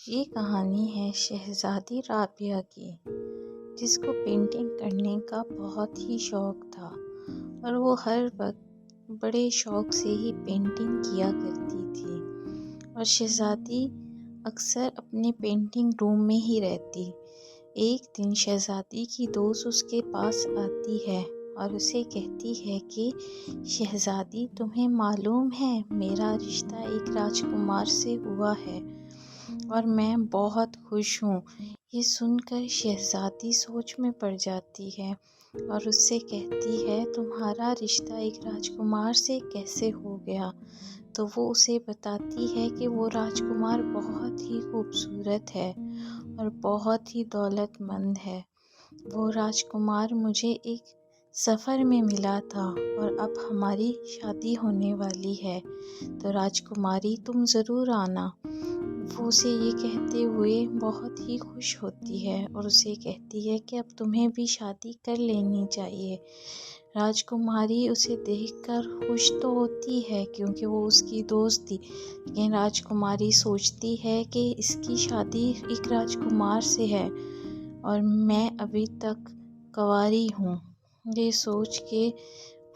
یہ کہانی ہے شہزادی رابعہ کی، جس کو پینٹنگ کرنے کا بہت ہی شوق تھا اور وہ ہر وقت بڑے شوق سے ہی پینٹنگ کیا کرتی تھی۔ اور شہزادی اکثر اپنے پینٹنگ روم میں ہی رہتی۔ ایک دن شہزادی کی دوست اس کے پاس آتی ہے اور اسے کہتی ہے کہ شہزادی، تمہیں معلوم ہے میرا رشتہ ایک راجکمار سے ہوا ہے اور میں بہت خوش ہوں۔ یہ سن کر شہزادی سوچ میں پڑ جاتی ہے اور اس سے کہتی ہے، تمہارا رشتہ ایک راجکمار سے کیسے ہو گیا؟ تو وہ اسے بتاتی ہے کہ وہ راجکمار بہت ہی خوبصورت ہے اور بہت ہی دولت مند ہے۔ وہ راجکمار مجھے ایک سفر میں ملا تھا اور اب ہماری شادی ہونے والی ہے، تو راجکماری تم ضرور آنا۔ وہ اسے یہ کہتے ہوئے بہت ہی خوش ہوتی ہے اور اسے کہتی ہے کہ اب تمہیں بھی شادی کر لینی چاہیے۔ راجکماری اسے دیکھ کر خوش تو ہوتی ہے کیونکہ وہ اس کی دوست تھی، لیکن راجکماری سوچتی ہے کہ اس کی شادی ایک راجکمار سے ہے اور میں ابھی تک کنواری ہوں۔ یہ سوچ کے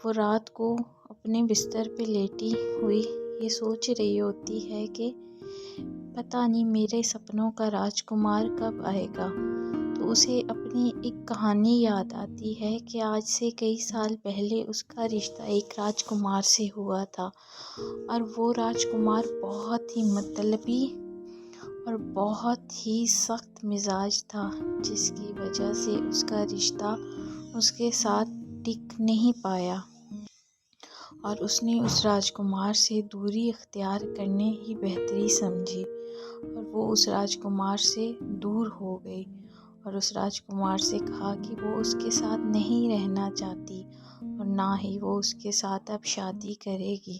وہ رات کو اپنے بستر پہ لیٹی ہوئی یہ سوچ رہی ہوتی ہے کہ پتہ نہیں میرے سپنوں کا راجکمار کب آئے گا۔ تو اسے اپنی ایک کہانی یاد آتی ہے کہ آج سے کئی سال پہلے اس کا رشتہ ایک راجکمار سے ہوا تھا اور وہ راجکمار بہت ہی مطلبی اور بہت ہی سخت مزاج تھا، جس کی وجہ سے اس کا رشتہ اس کے ساتھ ٹک نہیں پایا اور اس نے اس راجکمار سے دوری اختیار کرنے ہی بہتری سمجھی اور وہ اس راجکمار سے دور ہو گئی اور اس راجکمار سے کہا کہ وہ اس کے ساتھ نہیں رہنا چاہتی اور نہ ہی وہ اس کے ساتھ اب شادی کرے گی۔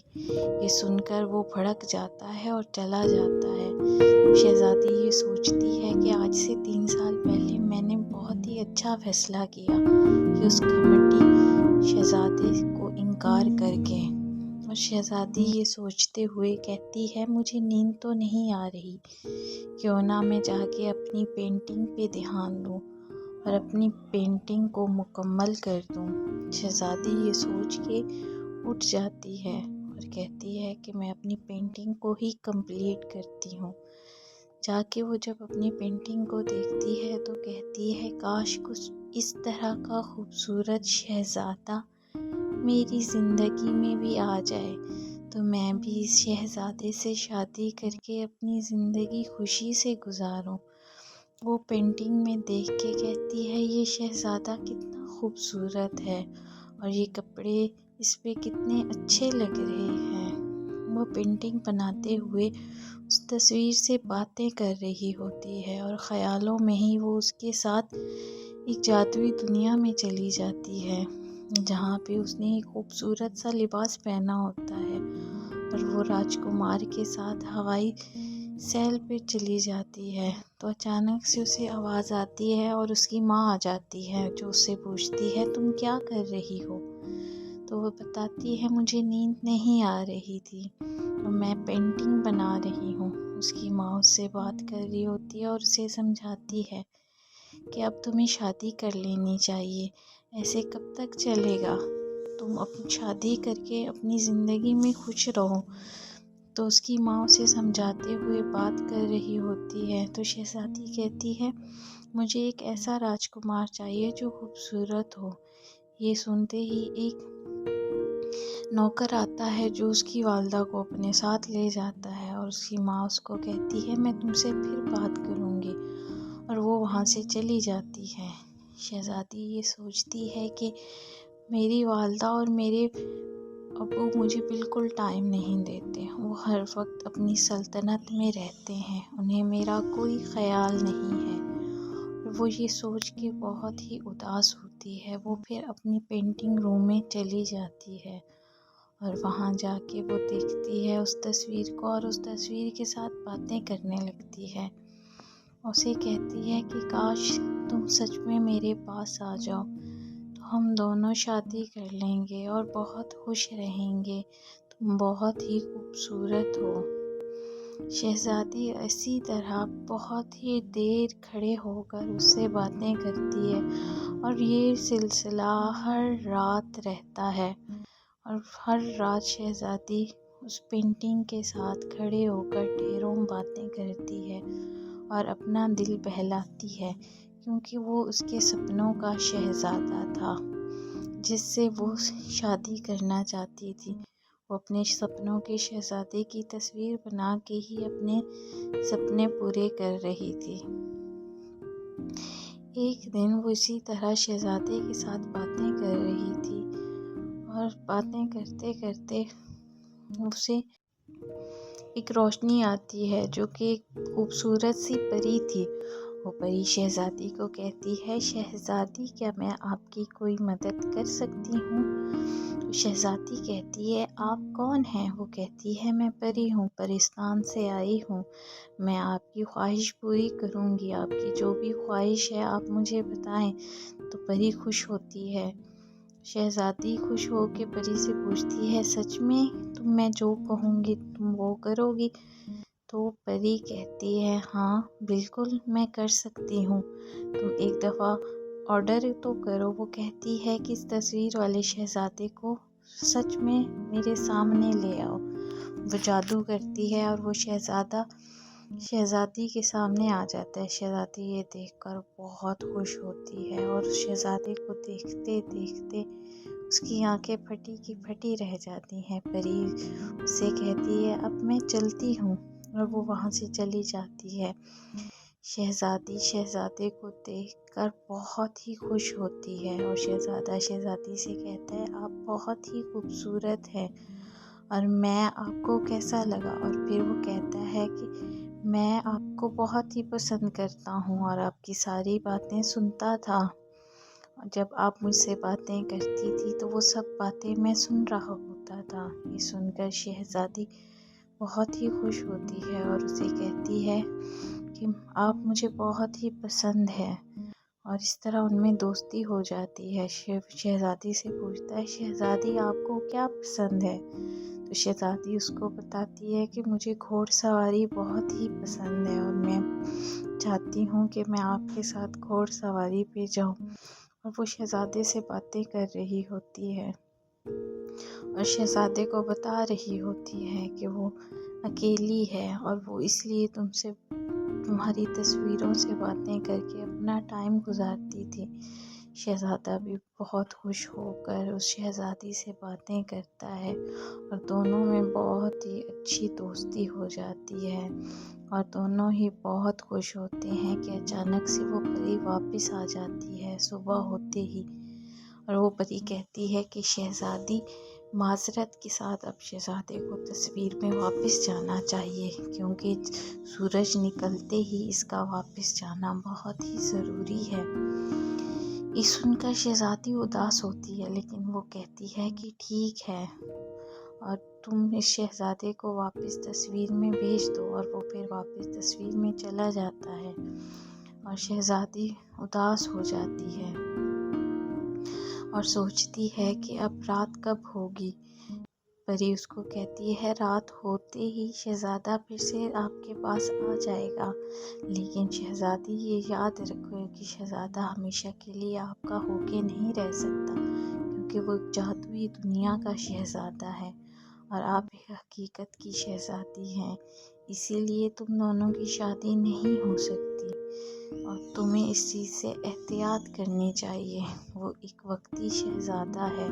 یہ سن کر وہ بھڑک جاتا ہے اور چلا جاتا ہے۔ شہزادی یہ سوچتی ہے کہ آج سے 3 سال پہلے میں نے بہت ہی اچھا فیصلہ کیا کہ اس گھمنڈی شہزادے کو انکار کر کے۔ اور شہزادی یہ سوچتے ہوئے کہتی ہے، مجھے نیند تو نہیں آ رہی، کیوں نہ میں جا کے اپنی پینٹنگ پہ دھیان دوں اور اپنی پینٹنگ کو مکمل کر دوں۔ شہزادی یہ سوچ کے اٹھ جاتی ہے اور کہتی ہے کہ میں اپنی پینٹنگ کو ہی کمپلیٹ کرتی ہوں۔ جا کے وہ جب اپنی پینٹنگ کو دیکھتی ہے تو کہتی ہے، کاش کچھ اس طرح کا خوبصورت شہزادہ میری زندگی میں بھی آ جائے تو میں بھی اس شہزادے سے شادی کر کے اپنی زندگی خوشی سے گزاروں۔ وہ پینٹنگ میں دیکھ کے کہتی ہے، یہ شہزادہ کتنا خوبصورت ہے اور یہ کپڑے اس پہ کتنے اچھے لگ رہے ہیں۔ وہ پینٹنگ بناتے ہوئے اس تصویر سے باتیں کر رہی ہوتی ہے اور خیالوں میں ہی وہ اس کے ساتھ ایک جادوئی دنیا میں چلی جاتی ہے، جہاں پہ اس نے ایک خوبصورت سا لباس پہنا ہوتا ہے اور وہ راجکمار کے ساتھ ہوائی سیل پہ چلی جاتی ہے۔ تو اچانک سے اسے آواز آتی ہے اور اس کی ماں آ جاتی ہے جو اس سے پوچھتی ہے، تم کیا کر رہی ہو؟ تو وہ بتاتی ہے، مجھے نیند نہیں آ رہی تھی اور میں پینٹنگ بنا رہی ہوں۔ اس کی ماں اس سے بات کر رہی ہوتی ہے اور اسے سمجھاتی ہے کہ اب تمہیں شادی کر لینی چاہیے، ایسے کب تک چلے گا؟ تم اپنی شادی کر کے اپنی زندگی میں خوش رہو۔ تو اس کی ماں اسے سمجھاتے ہوئے بات کر رہی ہوتی ہے تو شہزادی کہتی ہے، مجھے ایک ایسا راجکمار چاہیے جو خوبصورت ہو۔ یہ سنتے ہی ایک نوکر آتا ہے جو اس کی والدہ کو اپنے ساتھ لے جاتا ہے اور اس کی ماں اس کو کہتی ہے، میں تم سے پھر بات کروں گی، اور وہ وہاں سے چلی جاتی ہے۔ شہزادی یہ سوچتی ہے کہ میری والدہ اور میرے ابو مجھے بالکل ٹائم نہیں دیتے، وہ ہر وقت اپنی سلطنت میں رہتے ہیں، انہیں میرا کوئی خیال نہیں ہے۔ وہ یہ سوچ کے بہت ہی اداس ہوتی ہے۔ وہ پھر اپنی پینٹنگ روم میں چلی جاتی ہے اور وہاں جا کے وہ دیکھتی ہے اس تصویر کو اور اس تصویر کے ساتھ باتیں کرنے لگتی ہے۔ اسے کہتی ہے کہ کاش تم سچ میں میرے پاس آ جاؤ تو ہم دونوں شادی کر لیں گے اور بہت خوش رہیں گے، تم بہت ہی خوبصورت ہو۔ شہزادی اسی طرح بہت ہی دیر کھڑے ہو کر اس سے باتیں کرتی ہے، اور یہ سلسلہ ہر رات رہتا ہے، اور ہر رات شہزادی اس پینٹنگ کے ساتھ کھڑے ہو کر ڈھیروں باتیں کرتی ہے اور اپنا دل بہلاتی ہے، کیونکہ وہ اس کے سپنوں کا شہزادہ تھا جس سے وہ شادی کرنا چاہتی تھی۔ وہ اپنے سپنوں کے شہزادے کی تصویر بنا کے ہی اپنے سپنے پورے کر رہی تھی۔ ایک دن وہ اسی طرح شہزادے کے ساتھ باتیں کر رہی تھی، اور باتیں کرتے کرتے اسے ایک روشنی آتی ہے جو کہ ایک خوبصورت سی پری تھی۔ وہ پری شہزادی کو کہتی ہے، شہزادی کیا میں آپ کی کوئی مدد کر سکتی ہوں؟ شہزادی کہتی ہے، آپ کون ہیں؟ وہ کہتی ہے، میں پری ہوں، پرستان سے آئی ہوں، میں آپ کی خواہش پوری کروں گی، آپ کی جو بھی خواہش ہے آپ مجھے بتائیں۔ تو پری خوش ہوتی ہے۔ شہزادی خوش ہو کے پری سے پوچھتی ہے، سچ میں میں جو کہوں گی تم وہ کرو گی؟ تو پری کہتی ہے، ہاں بالکل میں کر سکتی ہوں، تم ایک دفعہ آرڈر تو کرو۔ وہ کہتی ہے کہ اس تصویر والے شہزادے کو سچ میں میرے سامنے لے آؤ۔ وہ جادو کرتی ہے اور وہ شہزادی کے سامنے آ جاتا ہے۔ شہزادی یہ دیکھ کر بہت خوش ہوتی ہے، اور شہزادے کو دیکھتے دیکھتے اس کی آنکھیں پھٹی کی پھٹی رہ جاتی ہیں۔ پری اسے کہتی ہے، اب میں چلتی ہوں، اور وہ وہاں سے چلی جاتی ہے۔ شہزادی شہزادے کو دیکھ کر بہت ہی خوش ہوتی ہے، اور شہزادہ شہزادی سے کہتا ہے، آپ بہت ہی خوبصورت ہیں، اور میں آپ کو کیسا لگا؟ اور پھر وہ کہتا ہے کہ میں آپ کو بہت ہی پسند کرتا ہوں، اور آپ کی ساری باتیں سنتا تھا، جب آپ مجھ سے باتیں کرتی تھی تو وہ سب باتیں میں سن رہا ہوتا تھا۔ یہ سن کر شہزادی بہت ہی خوش ہوتی ہے، اور اسے کہتی ہے کہ آپ مجھے بہت ہی پسند ہے، اور اس طرح ان میں دوستی ہو جاتی ہے۔ شہزادی سے پوچھتا ہے، شہزادی آپ کو کیا پسند ہے؟ تو شہزادی اس کو بتاتی ہے کہ مجھے گھوڑ سواری بہت ہی پسند ہے، اور میں چاہتی ہوں کہ میں آپ کے ساتھ گھوڑ سواری پہ جاؤں۔ اور وہ شہزادے سے باتیں کر رہی ہوتی ہے، اور شہزادے کو بتا رہی ہوتی ہے کہ وہ اکیلی ہے، اور وہ اس لیے تمہاری تصویروں سے باتیں کر کے اپنا ٹائم گزارتی تھی۔ شہزادہ بھی بہت خوش ہو کر اس شہزادی سے باتیں کرتا ہے، اور دونوں میں بہت ہی اچھی دوستی ہو جاتی ہے، اور دونوں ہی بہت خوش ہوتے ہیں کہ اچانک سے وہ پری واپس آ جاتی ہے صبح ہوتے ہی، اور وہ پری کہتی ہے کہ شہزادی معذرت کے ساتھ اب شہزادے کو تصویر میں واپس جانا چاہیے، کیونکہ سورج نکلتے ہی اس کا واپس جانا بہت ہی ضروری ہے۔ یہ سن کر شہزادی اداس ہوتی ہے، لیکن وہ کہتی ہے کہ ٹھیک ہے، اور تم اس شہزادے کو واپس تصویر میں بھیج دو، اور وہ پھر واپس تصویر میں چلا جاتا ہے، اور شہزادی اداس ہو جاتی ہے اور سوچتی ہے کہ اب رات کب ہوگی۔ پری اس کو کہتی ہے، رات ہوتے ہی شہزادہ پھر سے آپ کے پاس آ جائے گا، لیکن شہزادی یہ یاد رکھو کہ شہزادہ ہمیشہ کے لیے آپ کا ہو کے نہیں رہ سکتا، کیونکہ وہ ایک جادوئی دنیا کا شہزادہ ہے، اور آپ ایک حقیقت کی شہزادی ہیں، اسی لیے تم دونوں کی شادی نہیں ہو سکتی، اور تمہیں اس چیز سے احتیاط کرنی چاہیے، وہ ایک وقتی شہزادہ ہے۔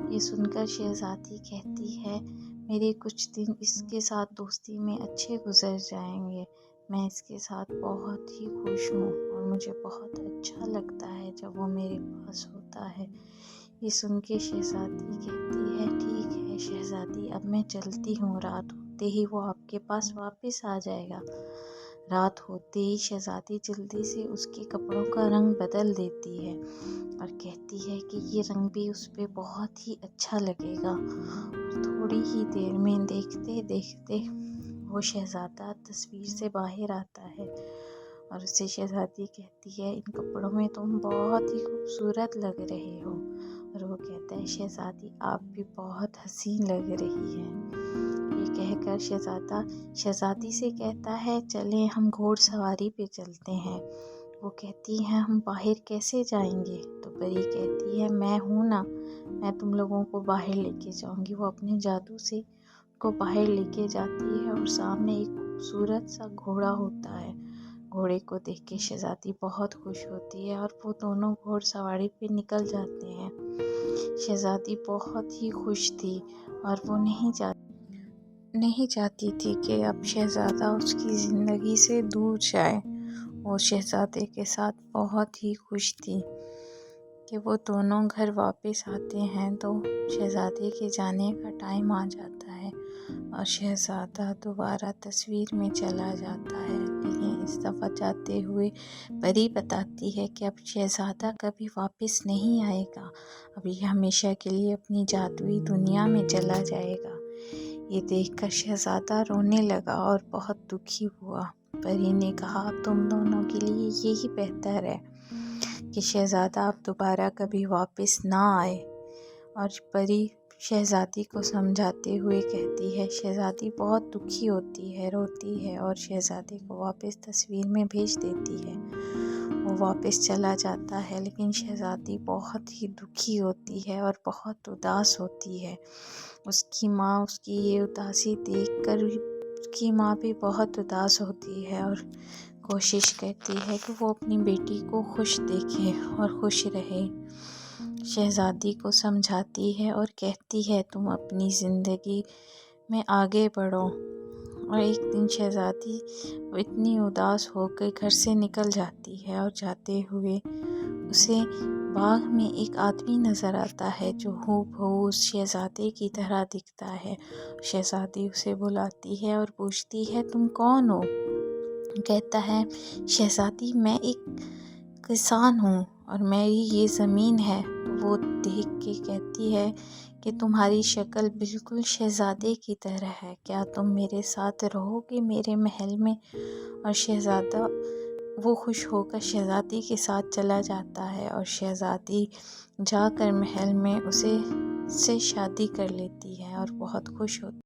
یہ سن کر شہزادی کہتی ہے، میرے کچھ دن اس کے ساتھ دوستی میں اچھے گزر جائیں گے، میں اس کے ساتھ بہت ہی خوش ہوں، اور مجھے بہت اچھا لگتا ہے جب وہ میرے پاس ہوتا ہے۔ یہ سن کے شہزادی کہتی ہے، ٹھیک ہے شہزادی، اب میں چلتی ہوں، رات ہوتے ہی وہ آپ کے پاس واپس آ جائے گا۔ رات ہوتے ہی شہزادی جلدی سے اس کے کپڑوں کا رنگ بدل دیتی ہے، اور کہتی ہے کہ یہ رنگ بھی اس پہ بہت ہی اچھا لگے گا، اور تھوڑی ہی دیر میں دیکھتے دیکھتے وہ شہزادہ تصویر سے باہر آتا ہے، اور اسے شہزادی کہتی ہے، ان کپڑوں میں تم بہت ہی خوبصورت لگ رہے ہو، اور وہ کہتا ہے، شہزادی آپ بھی بہت حسین لگ رہی ہیں۔ یہ کہہ کر شہزادی سے کہتا ہے چلیں ہم گھوڑ سواری پہ چلتے ہیں۔ وہ کہتی ہے ہم باہر کیسے جائیں گے؟ تو پری کہتی ہے میں ہوں نا، میں تم لوگوں کو باہر لے کے جاؤں گی۔ وہ اپنے جادو سے کو باہر لے کے جاتی ہے اور سامنے ایک خوبصورت سا گھوڑا ہوتا ہے۔ گھوڑے کو دیکھ کے شہزادی بہت خوش ہوتی ہے اور وہ دونوں گھوڑ سواری پہ نکل جاتے ہیں۔ شہزادی بہت ہی خوش تھی اور وہ نہیں چاہتی تھی کہ اب شہزادہ اس کی زندگی سے دور جائے۔ وہ شہزادے کے ساتھ بہت ہی خوش تھی کہ وہ دونوں گھر واپس آتے ہیں تو شہزادے کے جانے کا ٹائم آ جاتا ہے اور شہزادہ دوبارہ تصویر میں چلا جاتا ہے، لیکن اس دفعہ جاتے ہوئے پری بتاتی ہے کہ اب شہزادہ کبھی واپس نہیں آئے گا، اب یہ ہمیشہ کے لیے اپنی جادوئی دنیا میں چلا جائے گا۔ یہ دیکھ کر شہزادہ رونے لگا اور بہت دکھی ہوا۔ پری نے کہا اب تم دونوں کے لیے یہی بہتر ہے کہ شہزادہ اب دوبارہ کبھی واپس نہ آئے۔ اور پری شہزادی کو سمجھاتے ہوئے کہتی ہے، شہزادی بہت دکھی ہوتی ہے، روتی ہے اور شہزادے کو واپس تصویر میں بھیج دیتی ہے۔ وہ واپس چلا جاتا ہے لیکن شہزادی بہت ہی دکھی ہوتی ہے اور بہت اداس ہوتی ہے۔ اس کی ماں اس کی یہ اداسی دیکھ کر اس کی ماں بھی بہت اداس ہوتی ہے اور کوشش کرتی ہے کہ وہ اپنی بیٹی کو خوش دیکھے اور خوش رہے۔ شہزادی کو سمجھاتی ہے اور کہتی ہے تم اپنی زندگی میں آگے بڑھو۔ اور ایک دن شہزادی اتنی اداس ہو کے گھر سے نکل جاتی ہے اور جاتے ہوئے اسے باغ میں ایک آدمی نظر آتا ہے جو ہو بہو اس شہزادے کی طرح دکھتا ہے۔ شہزادی اسے بلاتی ہے اور پوچھتی ہے تم کون ہو؟ کہتا ہے شہزادی میں ایک کسان ہوں اور میری یہ زمین ہے۔ وہ دیکھ کے کہتی ہے کہ تمہاری شکل بالکل شہزادے کی طرح ہے، کیا تم میرے ساتھ رہو گے میرے محل میں؟ اور شہزادہ وہ خوش ہو کر شہزادی کے ساتھ چلا جاتا ہے اور شہزادی جا کر محل میں اسے شادی کر لیتی ہے اور بہت خوش ہوتی ہے۔